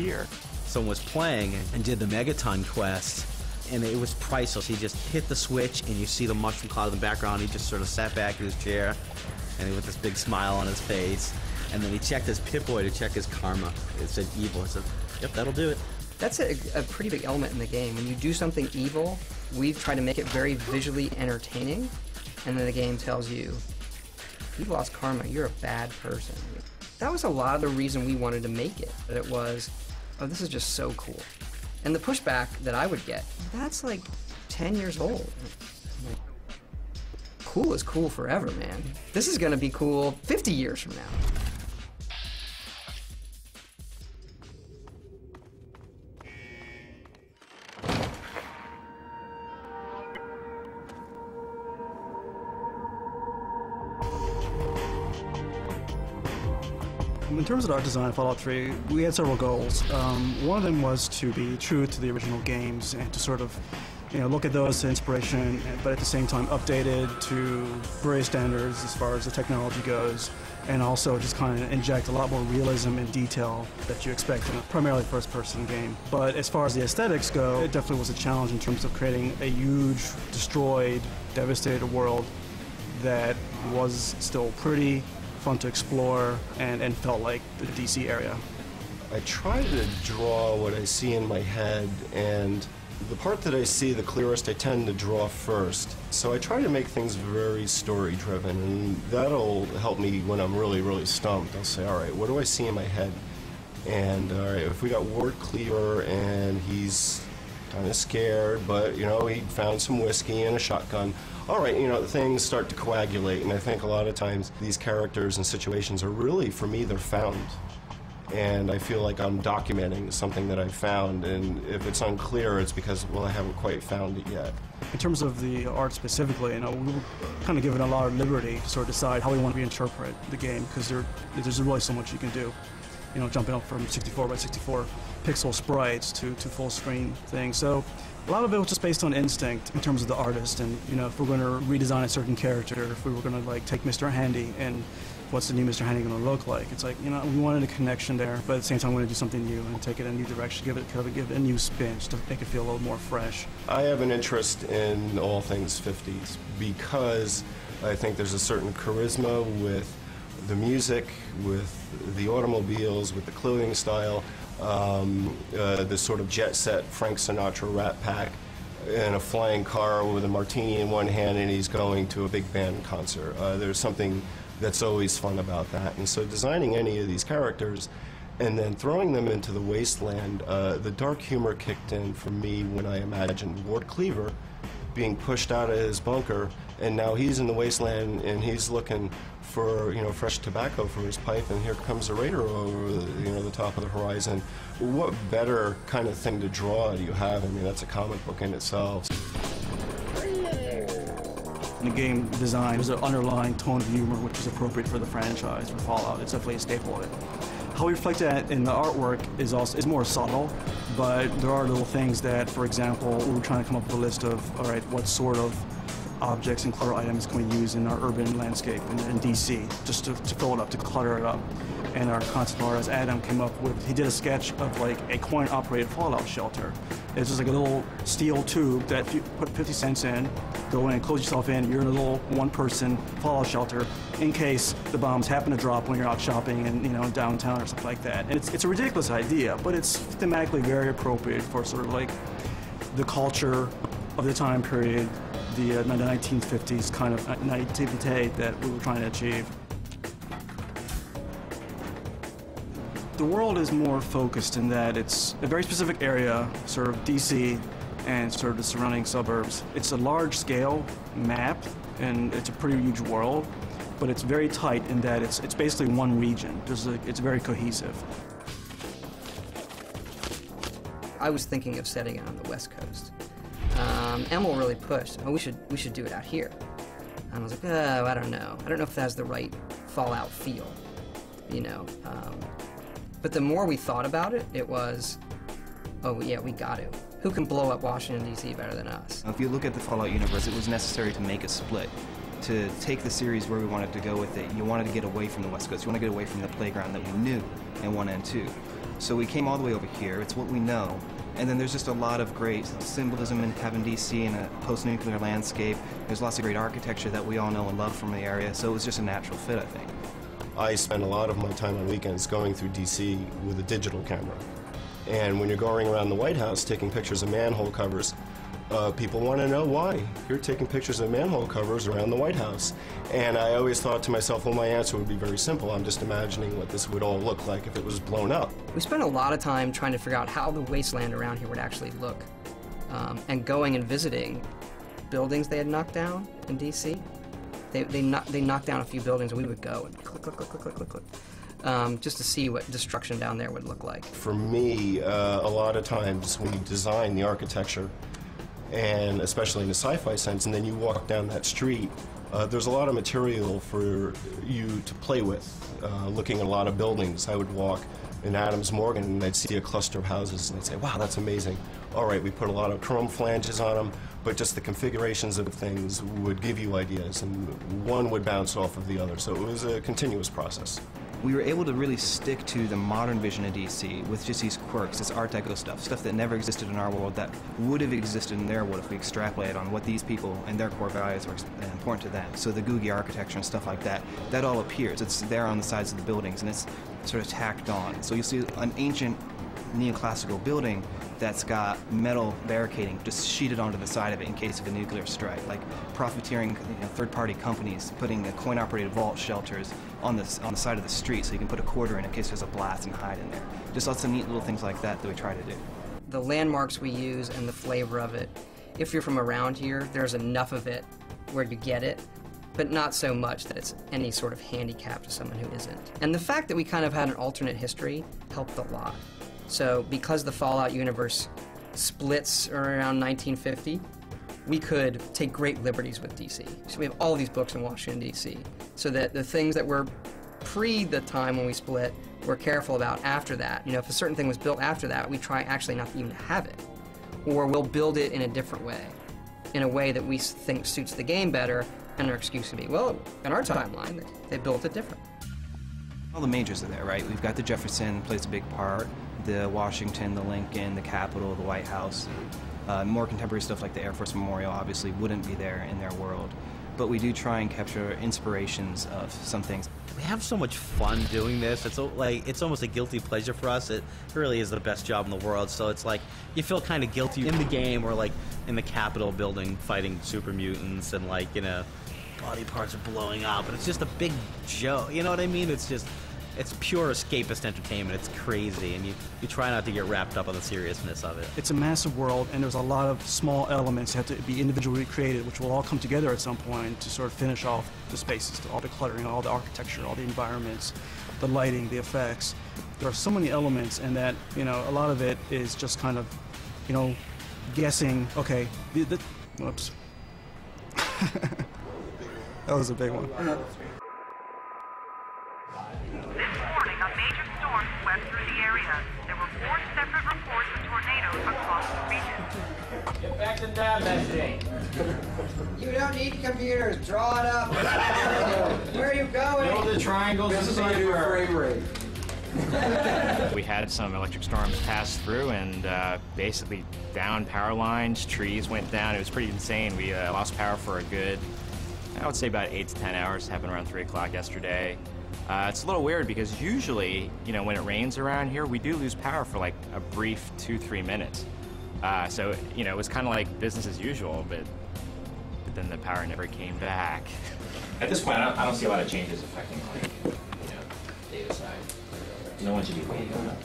here. Someone was playing and did the Megaton quest, and it was priceless. He just hit the switch, and you see the mushroom cloud in the background. He just sort of sat back in his chair, and with this big smile on his face. And then he checked his Pip-Boy to check his karma. It said evil. I said, yep, that'll do it. That's a pretty big element in the game. When you do something evil, we've tried to make it very visually entertaining, and then the game tells you, you've lost karma, you're a bad person. That was a lot of the reason we wanted to make it. That it was, oh, this is just so cool. And the pushback that I would get, that's like 10 years old. Like, cool is cool forever, man. This is gonna be cool 50 years from now. In terms of art design, Fallout 3, we had several goals. One of them was to be true to the original games and to sort of, look at those as inspiration, but at the same time updated to various standards as far as the technology goes, and also just kind of inject a lot more realism and detail that you expect in a primarily first-person game. But as far as the aesthetics go, it definitely was a challenge in terms of creating a huge, destroyed, devastated world that was still pretty, fun to explore, and felt like the DC area. I try to draw what I see in my head, and the part that I see the clearest I tend to draw first. So I try to make things very story-driven, and that'll help me when I'm really, really stumped. I'll say, all right, what do I see in my head? And all right, if we got Ward Cleaver and he's kind of scared, but he found some whiskey and a shotgun. All right, things start to coagulate, and I think a lot of times these characters and situations are really, for me, they're found. And I feel like I'm documenting something that I found, and if it's unclear, it's because, well, I haven't quite found it yet. In terms of the art specifically, we were kind of given a lot of liberty to sort of decide how we want to reinterpret the game, because there's really so much you can do. Jumping up from 64 by 64 pixel sprites to full screen things. So a lot of it was just based on instinct in terms of the artist, and if we're going to redesign a certain character, if we were going to take Mr. Handy and what's the new Mr. Handy going to look like? It's like, we wanted a connection there, but at the same time we want to do something new and take it in a new direction, give it a new spin, just to make it feel a little more fresh. I have an interest in all things 50s because I think there's a certain charisma with the music, with the automobiles, with the clothing style, the sort of jet set Frank Sinatra Rat Pack in a flying car with a martini in one hand and he's going to a big band concert. There's something that's always fun about that. And so designing any of these characters and then throwing them into the wasteland, the dark humor kicked in for me when I imagined Ward Cleaver being pushed out of his bunker, and now he's in the wasteland and he's looking for fresh tobacco for his pipe, and here comes a raider over the top of the horizon. What better kind of thing to draw do you have? I mean, that's a comic book in itself. In the game design, there's an underlying tone of humor which is appropriate for the franchise, for Fallout. It's definitely a staple of it. How we reflect that in the artwork is more subtle, but there are little things that, for example, we were trying to come up with a list of, all right, what sort of objects and clutter items can we use in our urban landscape in DC, just to fill it up, to clutter it up. And our concept artist, Adam, came up with, he did a sketch of like a coin-operated fallout shelter. It's just like a little steel tube that you put 50 cents in, go in and close yourself in, you're in a little one-person fallout shelter in case the bombs happen to drop when you're out shopping in, downtown or something like that. And it's a ridiculous idea, but it's thematically very appropriate for sort of like the culture of the time period, the 1950s kind of naivete that we were trying to achieve. The world is more focused in that it's a very specific area, sort of DC and sort of the surrounding suburbs. It's a large-scale map, and it's a pretty huge world, but it's very tight in that it's basically one region. It's very cohesive. I was thinking of setting it on the West Coast. Emil really pushed, oh, we should do it out here. And I was like, oh, I don't know. I don't know if that has the right Fallout feel, But the more we thought about it, it was, oh yeah, we got to. Who can blow up Washington, D.C. better than us? If you look at the Fallout universe, it was necessary to make a split. To take the series where we wanted to go with it, you wanted to get away from the West Coast. You want to get away from the playground that we knew in 1 and 2. So we came all the way over here. It's what we know. And then there's just a lot of great symbolism in having DC in a post-nuclear landscape. There's lots of great architecture that we all know and love from the area, so it was just a natural fit, I think. I spend a lot of my time on weekends going through DC with a digital camera. And when you're going around the White House taking pictures of manhole covers, people want to know why you're taking pictures of manhole covers around the White House. And I always thought to myself, well, my answer would be very simple. I'm just imagining what this would all look like if it was blown up. We spent a lot of time trying to figure out how the wasteland around here would actually look. And going and visiting buildings they had knocked down in DC. They knocked down a few buildings, and we would go and click, click, click, click, click, click, click, just to see what destruction down there would look like. For me, a lot of times when you design the architecture, and especially in the sci-fi sense, and then you walk down that street, there's a lot of material for you to play with. Looking at a lot of buildings, I would walk in Adams Morgan and I'd see a cluster of houses and I'd say, wow, that's amazing. All right, we put a lot of chrome flanges on them, but just the configurations of things would give you ideas, and one would bounce off of the other, so it was a continuous process. We were able to really stick to the modern vision of DC with just these quirks, this Art Deco stuff that never existed in our world that would have existed in their world if we extrapolate on what these people and their core values are important to them. So the Googie architecture and stuff like that, that all appears. It's there on the sides of the buildings and it's sort of tacked on. So you'll see an ancient neoclassical building that's got metal barricading just sheeted onto the side of it in case of a nuclear strike, like profiteering third-party companies putting coin-operated vault shelters on the side of the street so you can put a quarter in case there's a blast and hide in there. Just lots of neat little things like that we try to do. The landmarks we use and the flavor of it, if you're from around here, there's enough of it where you get it, but not so much that it's any sort of handicap to someone who isn't. And the fact that we kind of had an alternate history helped a lot. So because the Fallout universe splits around 1950, we could take great liberties with DC. So we have all these books in Washington, D.C., so that the things that were pre the time when we split, we're careful about after that. If a certain thing was built after that, we try actually not to even have it. Or we'll build it in a different way, in a way that we think suits the game better, and our excuse would be, well, in our timeline, they built it different. All the majors are there, right? We've got the Jefferson, plays a big part, the Washington, the Lincoln, the Capitol, the White House. More contemporary stuff like the Air Force Memorial obviously wouldn't be there in their world. But we do try and capture inspirations of some things. We have so much fun doing this. It's almost a guilty pleasure for us. It really is the best job in the world. So it's like you feel kind of guilty in the game or like in the Capitol building fighting super mutants and body parts are blowing up. And it's just a big joke. You know what I mean? It's pure escapist entertainment. It's crazy, and you try not to get wrapped up on the seriousness of it. It's a massive world, and there's a lot of small elements that have to be individually created, which will all come together at some point to sort of finish off the spaces, all the cluttering, all the architecture, all the environments, the lighting, the effects. There are so many elements, and that, a lot of it is just kind of, guessing, okay, whoops. That was a big one. A major storm swept through the area. There were 4 separate reports of tornadoes across the region. Get back to down that thing. You don't need computers. Draw it up. Where are you going? Build the triangles and see frame rate. We had some electric storms pass through and basically down power lines, trees went down. It was pretty insane. We lost power for a good, I would say about 8 to 10 hours. It happened around 3 o'clock yesterday. It's a little weird because usually, when it rains around here, we do lose power for like a brief 2-3 minutes. So, it was kind of like business as usual, but then the power never came back. At this point, I don't see a lot of changes affecting data side. No one should be waiting on it.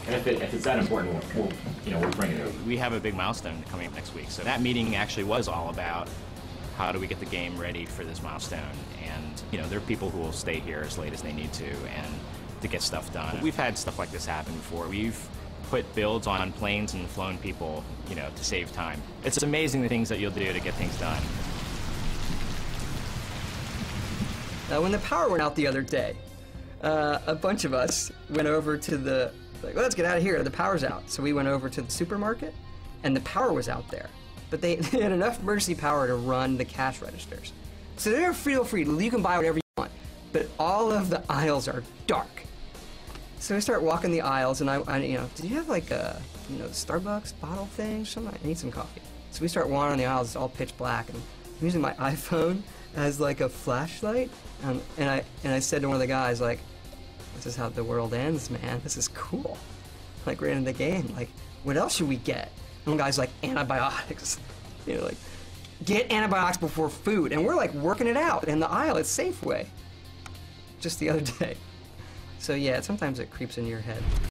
And if it's that important, we'll bring it over. We have a big milestone coming up next week. So that meeting actually was all about how do we get the game ready for this milestone. And, there are people who will stay here as late as they need to and to get stuff done. We've had stuff like this happen before. We've put builds on planes and flown people, to save time. It's amazing the things that you'll do to get things done. When the power went out the other day, a bunch of us went over to well, let's get out of here, the power's out. So we went over to the supermarket, and the power was out there. But they had enough emergency power to run the cash registers. So they're feel free, you can buy whatever you want, but all of the aisles are dark. So we start walking the aisles, and I you know, do you have like a, you know, Starbucks bottle thing? Something? I need some coffee. So we start wandering the aisles. It's all pitch black, and I'm using my iPhone as like a flashlight. And I said to one of the guys, like, "This is how the world ends, man. This is cool." Like, right in the game. Like, what else should we get? And one guy's like, antibiotics. You know, like, get antibiotics before food. And we're like working it out in the aisle at Safeway. Just the other day. So yeah, sometimes it creeps into your head.